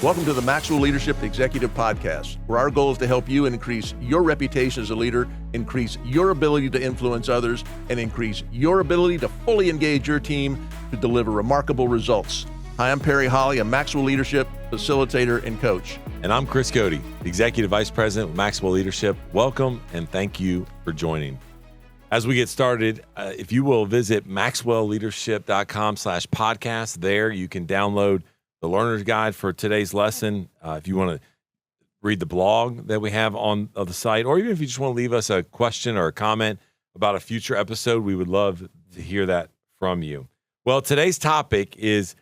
Welcome to the Maxwell Leadership Executive Podcast, where our goal is to help you increase your reputation as a leader, increase your ability to influence others, and increase your ability to fully engage your team to deliver remarkable results. Hi, I'm Perry Holly, a Maxwell Leadership facilitator and coach. And I'm Chris Cody, Executive Vice President with Maxwell Leadership. Welcome and thank you for joining. As we get started, if you will visit maxwellleadership.com/podcast, there you can download the learner's guide for today's lesson. If you want to read the blog that we have on the site, or even if you just want to leave us a question or a comment about a future episode, we would love to hear that from you. Well, today's topic is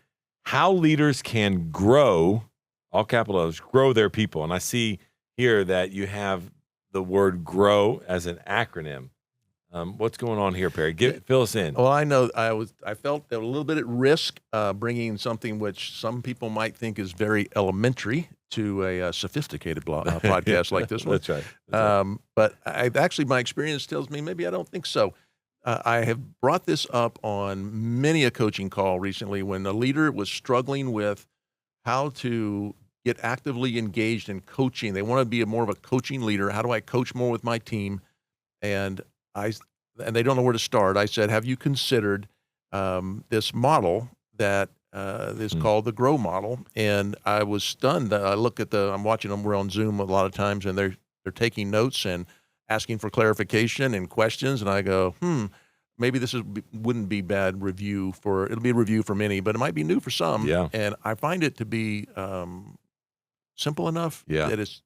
how leaders can grow, all capital letters, grow their people. And I see here that you have the word grow as an acronym. What's going on here, Perry? Fill us in. Well, I know I felt a little bit at risk bringing something which some people might think is very elementary to a sophisticated podcast like this one. That's right. But my experience tells me maybe I don't think so. I have brought this up on many a coaching call recently when a leader was struggling with how to get actively engaged in coaching. They want to be more of a coaching leader. How do I coach more with my team? And they don't know where to start. I said, have you considered this model that is called the GROW model? And I was stunned. I look at I'm watching them. We're on Zoom a lot of times, and they're taking notes and asking for clarification and questions. And I go, maybe this wouldn't be bad review it'll be a review for many, but it might be new for some. Yeah. And I find it to be simple enough that it's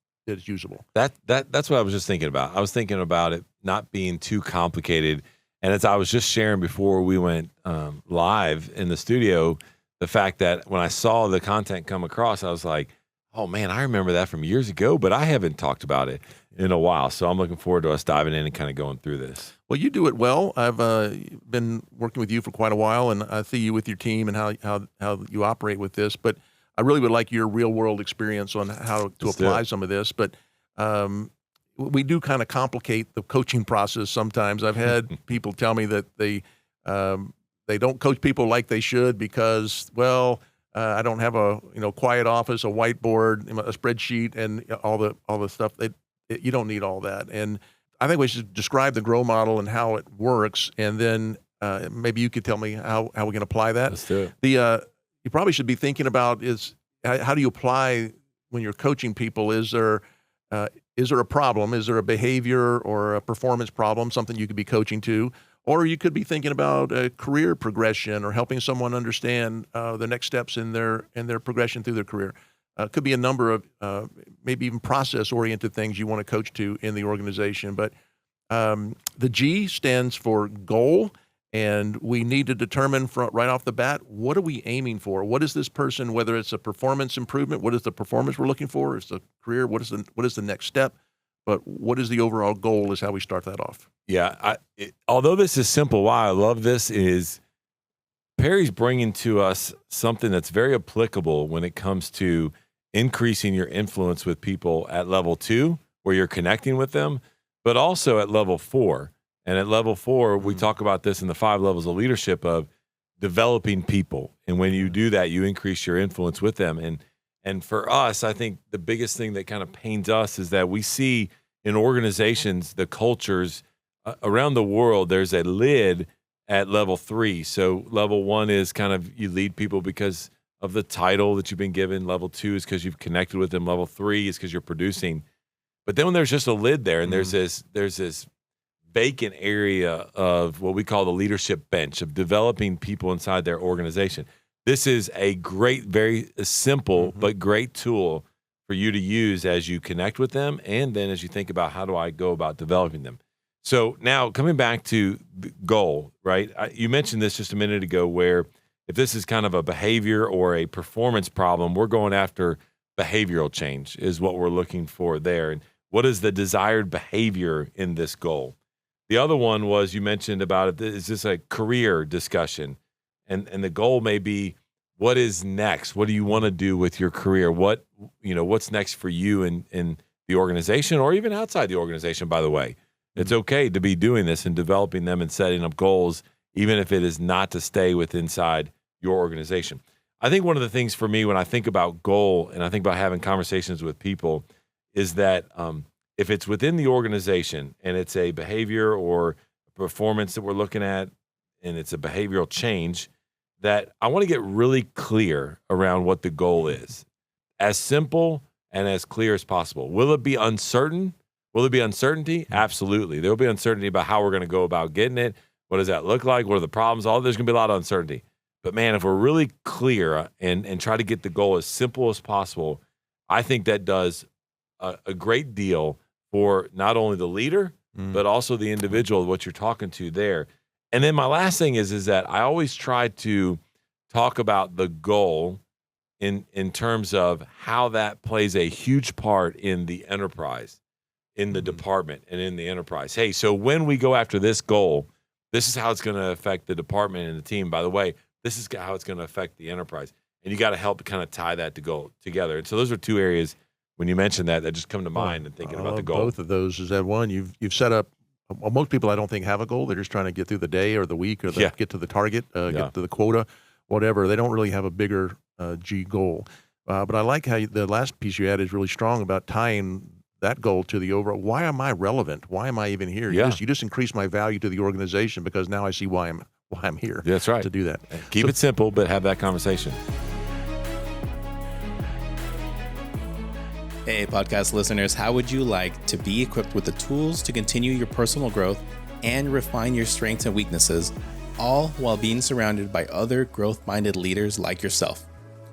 usable. That's what I was just thinking about. I was thinking about it not being too complicated. And as I was just sharing before we went live in the studio, the fact that when I saw the content come across, I was like, oh man, I remember that from years ago, but I haven't talked about it in a while. So I'm looking forward to us diving in and kind of going through this. Well, you do it well. I've been working with you for quite a while, and I see you with your team and how you operate with this. But I really would like your real world experience on how to apply some of this. But we do kind of complicate the coaching process sometimes. I've had people tell me that they don't coach people like they should because, I don't have a quiet office, a whiteboard, a spreadsheet, and all the stuff. You don't need all that. And I think we should describe the GROW model and how it works, and then maybe you could tell me how we can apply that. Let's do it. You probably should be thinking about is how do you apply when you're coaching people? Is there a problem? Is there a behavior or a performance problem, something you could be coaching to? Or you could be thinking about a career progression or helping someone understand the next steps in their progression through their career. Could be a number of maybe even process-oriented things you want to coach to in the organization. But the G stands for goal, and we need to determine right off the bat, what are we aiming for? What is this person, whether it's a performance improvement, what is the performance we're looking for? Is the career, what is the next step? But what is the overall goal is how we start that off. Yeah, although this is simple, why I love this is Perry's bringing to us something that's very applicable when it comes to increasing your influence with people at level 2, where you're connecting with them, but also at level 4. And at level 4, we talk about this in the 5 levels of leadership of developing people. And when you do that, you increase your influence with them. And for us, I think the biggest thing that kind of pains us is that we see in organizations, the cultures around the world, there's a lid at level 3. So level 1 is kind of you lead people because of the title that you've been given. Level 2 is because you've connected with them. Level 3 is because you're producing. But then when there's just a lid there and there's this vacant area of what we call the leadership bench of developing people inside their organization. This is a great, very simple, but great tool for you to use as you connect with them and then as you think about how do I go about developing them. So now coming back to the goal, right? You mentioned this just a minute ago where if this is kind of a behavior or a performance problem, we're going after behavioral change is what we're looking for there. And what is the desired behavior in this goal? The other one was you mentioned about it, is this a career discussion? And the goal may be, what is next? What do you want to do with your career? What's next for you in the organization or even outside the organization, by the way? It's okay to be doing this and developing them and setting up goals, even if it is not to stay with inside your organization. I think one of the things for me when I think about goal and I think about having conversations with people is that if it's within the organization and it's a behavior or performance that we're looking at and it's a behavioral change, that I want to get really clear around what the goal is. As simple and as clear as possible. Will it be uncertain? Will there be uncertainty? Absolutely. There will be uncertainty about how we're going to go about getting it. What does that look like? What are the problems? There's going to be a lot of uncertainty. But man, if we're really clear and try to get the goal as simple as possible, I think that does a great deal for not only the leader, but also the individual, what you're talking to there. And then my last thing is that I always try to talk about the goal in terms of how that plays a huge part in the enterprise, in the department, and in the enterprise. Hey, so when we go after this goal, this is how it's going to affect the department and the team. By the way, this is how it's going to affect the enterprise. And you got to help to kind of tie that to go together. And so those are two areas when you mentioned that just come to mind and thinking about the goal. Both of those is that one, you've set up. Well, most people I don't think have a goal. They're just trying to get through the day or the week or get to the target, get to the quota, whatever. They don't really have a bigger G goal. But I like how the last piece you had is really strong about tying that goal to the overall. Why am I relevant? Why am I even here? Yeah. You just increase my value to the organization because now I see why I'm here. That's right. To do that. Keep it simple, but have that conversation. Hey, podcast listeners, how would you like to be equipped with the tools to continue your personal growth and refine your strengths and weaknesses, all while being surrounded by other growth-minded leaders like yourself?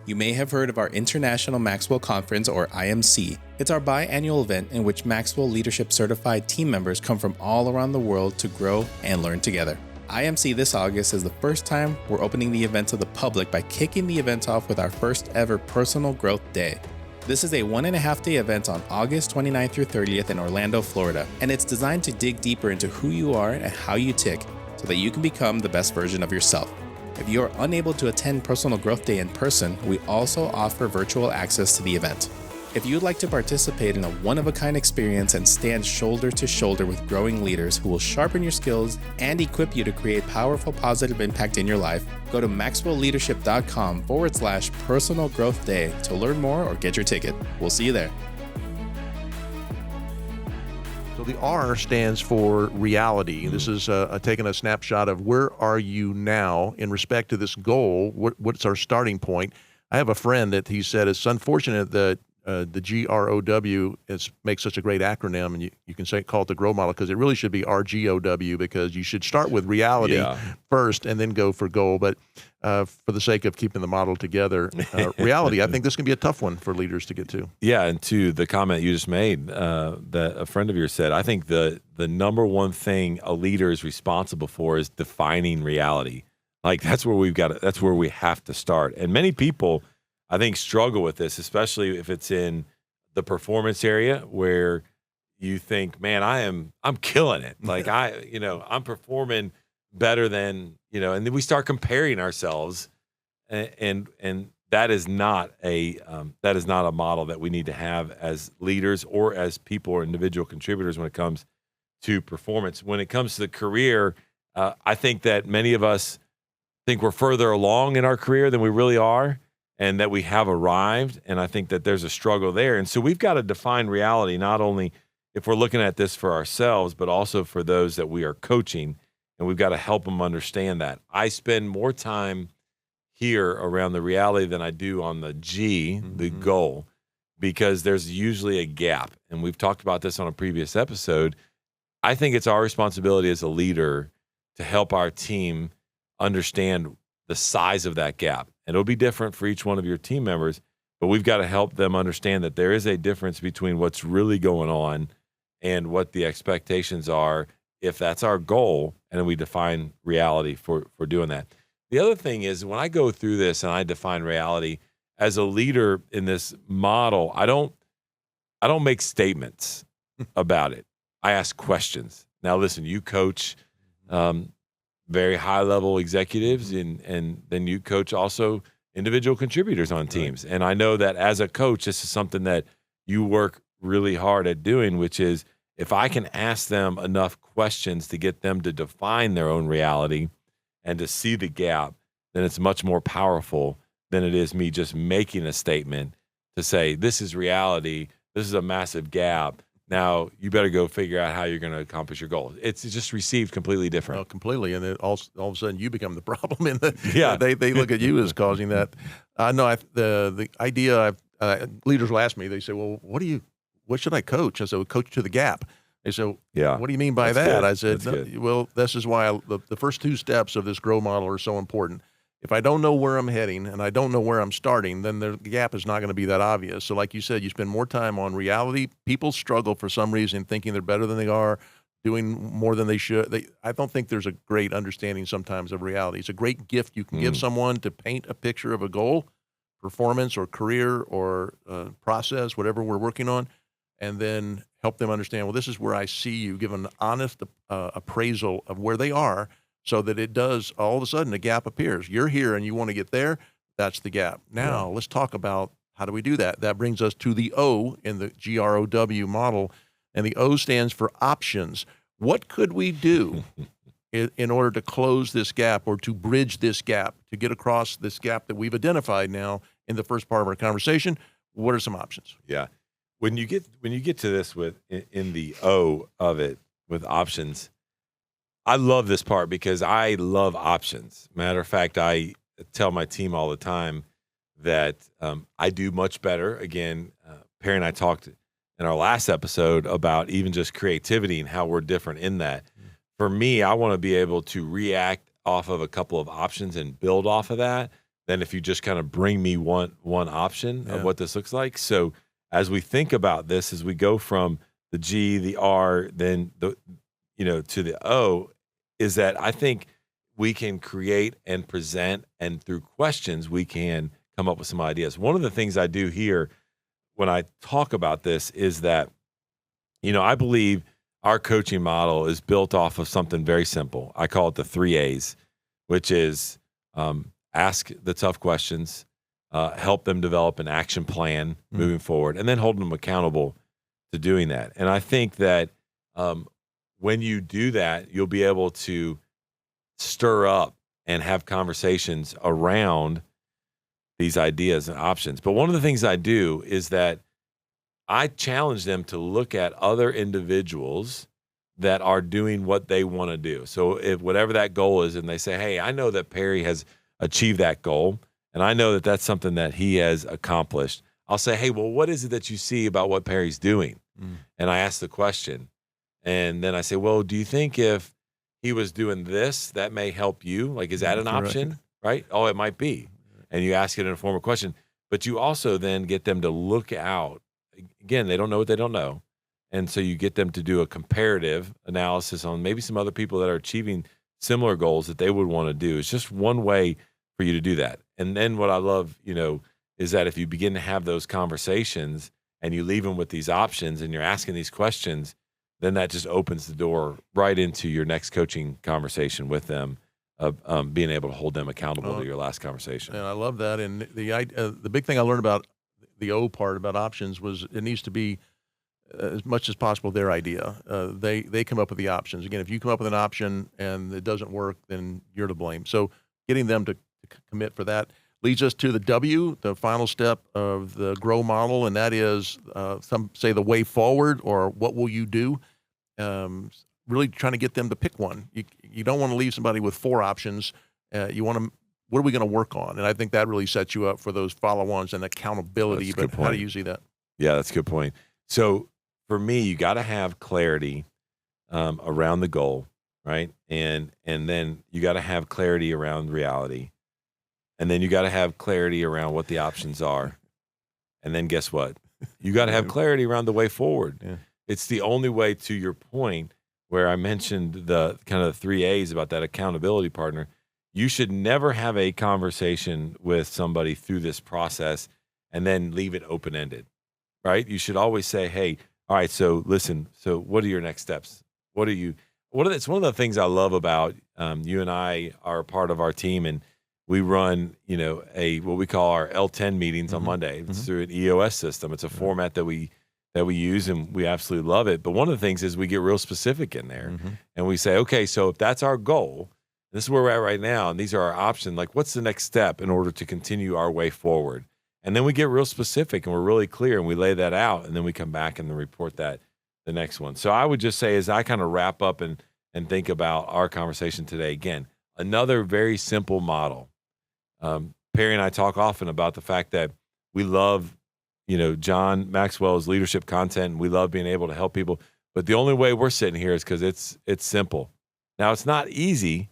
You may have heard of our International Maxwell Conference, or IMC. It's our biannual event in which Maxwell Leadership Certified team members come from all around the world to grow and learn together. IMC this August is the first time we're opening the event to the public by kicking the event off with our first ever Personal Growth Day. This is a 1.5-day event on August 29th through 30th in Orlando, Florida, and it's designed to dig deeper into who you are and how you tick so that you can become the best version of yourself. If you are unable to attend Personal Growth Day in person, we also offer virtual access to the event. If you'd like to participate in a one-of-a-kind experience and stand shoulder to shoulder with growing leaders who will sharpen your skills and equip you to create powerful, positive impact in your life, go to maxwellleadership.com/personal growth day to learn more or get your ticket. We'll see you there. So the R stands for reality. This is taking a snapshot of where are you now in respect to this goal. What's our starting point? I have a friend that he said it's unfortunate that the GROW makes such a great acronym, and you can call it the GROW model because it really should be RGOW because you should start with reality first and then go for goal. But for the sake of keeping the model together, reality, I think this can be a tough one for leaders to get to. Yeah, and to the comment you just made that a friend of yours said, I think the number one thing a leader is responsible for is defining reality. Like that's where we have to start. And many people, I think, struggle with this, especially if it's in the performance area where you think, man, I'm killing it. Like I'm performing better than, and then we start comparing ourselves and that is not a model that we need to have as leaders or as people or individual contributors when it comes to performance. When it comes to the career, I think that many of us think we're further along in our career than we really are. And that we have arrived, and I think that there's a struggle there. And so we've got to define reality, not only if we're looking at this for ourselves, but also for those that we are coaching, and we've got to help them understand that. I spend more time here around the reality than I do on the G, the goal, because there's usually a gap. And we've talked about this on a previous episode. I think it's our responsibility as a leader to help our team understand the size of that gap. And it'll be different for each one of your team members, but we've got to help them understand that there is a difference between what's really going on and what the expectations are if that's our goal, and then we define reality for doing that. The other thing is when I go through this and I define reality as a leader in this model, I don't make statements about it. I ask questions. Now, listen, you coach very high-level executives, and then you coach also individual contributors on teams. Right. And I know that as a coach, this is something that you work really hard at doing, which is if I can ask them enough questions to get them to define their own reality and to see the gap, then it's much more powerful than it is me just making a statement to say, this is reality. This is a massive gap. Now you better go figure out how you're going to accomplish your goals. It's just received completely different. No, completely. And then all of a sudden you become the problem. In the, Yeah. They look at you as causing that. No, the idea, leaders will ask me, they say, well, what should I coach? I said, well, coach to the gap. They said, Yeah. what do you mean by That's that? good. I said, That's no, good. well, this is why the first 2 steps of this grow model are so important. If I don't know where I'm heading and I don't know where I'm starting, then the gap is not going to be that obvious. So like you said, you spend more time on reality. People struggle for some reason thinking they're better than they are, doing more than they should. I don't think there's a great understanding sometimes of reality. It's a great gift you can give someone to paint a picture of a goal, performance or career or process, whatever we're working on, and then help them understand, well, this is where I see you, give an honest appraisal of where they are, so that it does, all of a sudden, a gap appears. You're here and you want to get there, that's the gap. Now, let's talk about how do we do that? That brings us to the O in the GROW model, and the O stands for options. What could we do in order to close this gap or to bridge this gap, to get across this gap that we've identified now in the first part of our conversation? What are some options? Yeah. When you get to this in the O of it with options, I love this part because I love options. Matter of fact, I tell my team all the time that I do much better. Again, Perry and I talked in our last episode about even just creativity and how we're different in that. For me, I want to be able to react off of a couple of options and build off of that than if you just kind of bring me one option of what this looks like. So as we think about this, as we go from the G, the R, then to the O, is that I think we can create and present, and through questions, we can come up with some ideas. One of the things I do here when I talk about this is that, I believe our coaching model is built off of something very simple. I call it the 3 A's, which is ask the tough questions, help them develop an action plan moving forward, and then hold them accountable to doing that. And I think that when you do that, you'll be able to stir up and have conversations around these ideas and options. But one of the things I do is that I challenge them to look at other individuals that are doing what they want to do. So if whatever that goal is, and they say, hey, I know that Perry has achieved that goal, and I know that that's something that he has accomplished. I'll say, hey, well, what is it that you see about what Perry's doing? And I ask the question. And then I say, well, do you think if he was doing this, that may help you? Like, is that an option? Right? Oh, it might be. And you ask it in a form of question. But you also then get them to look out. Again, they don't know what they don't know. And so you get them to do a comparative analysis on maybe some other people that are achieving similar goals that they would want to do. It's just one way for you to do that. And then what I love, is that if you begin to have those conversations and you leave them with these options and you're asking these questions, then that just opens the door right into your next coaching conversation with them, of being able to hold them accountable to your last conversation. And I love that. And the big thing I learned about the O part about options was it needs to be as much as possible their idea. They come up with the options. Again, if you come up with an option and it doesn't work, then you're to blame. So getting them to commit for that leads us to the W, the final step of the GROW model, and that is some say the way forward, or what will you do? Really trying to get them to pick one. You don't want to leave somebody with 4 options. You want to, what are we going to work on? And I think that really sets you up for those follow-ons and accountability. But how do you see that? Yeah, that's a good point. So for me, you got to have clarity around the goal, right? And then you got to have clarity around reality. And then you got to have clarity around what the options are. And then guess what? You got to have clarity around the way forward. Yeah. It's the only way, to your point, where I mentioned the kind of the 3 A's about that accountability partner. You should never have a conversation with somebody through this process and then leave it open-ended, right? You should always say, hey, all right, so listen, so what are your next steps? It's one of the things I love about you and I are a part of our team, and we run, what we call our L10 meetings on Monday. It's through an EOS system. It's a format that we use, and we absolutely love it. But one of the things is we get real specific in there, and we say, okay, so if that's our goal, This is where we're at right now, and these are our options. Like, what's the next step in order to continue our way forward? And then we get real specific and we're really clear and we lay that out, and then we come back and then report that the next one. So I would just say, as I kind of wrap up and think about our conversation today, again, another very simple model. Perry and I talk often about the fact that we love, John Maxwell's leadership content. And we love being able to help people, but the only way we're sitting here is because it's simple. Now, it's not easy,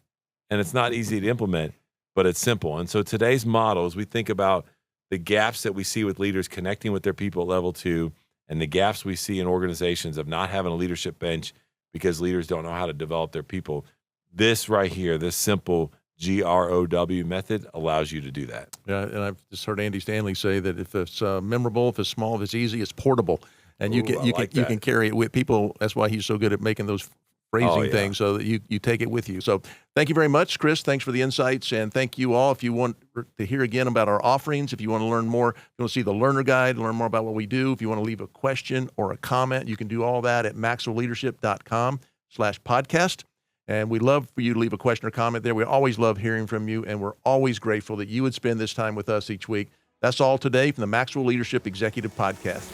and it's not easy to implement, but it's simple. And so today's model, as we think about the gaps that we see with leaders connecting with their people at level 2, and the gaps we see in organizations of not having a leadership bench because leaders don't know how to develop their people, this right here, this simple GROW method allows you to do that. Yeah, and I've just heard Andy Stanley say that if it's memorable, if it's small, if it's easy, it's portable, and you can carry it with people. That's why he's so good at making those phrasing things, so that you take it with you. So thank you very much, Chris. Thanks for the insights, and thank you all. If you want to hear again about our offerings, if you want to learn more, if you want to see the learner guide, learn more about what we do, if you want to leave a question or a comment, you can do all that at maxwellleadership.com/podcast. And we'd love for you to leave a question or comment there. We always love hearing from you, and we're always grateful that you would spend this time with us each week. That's all today from the Maxwell Leadership Executive Podcast.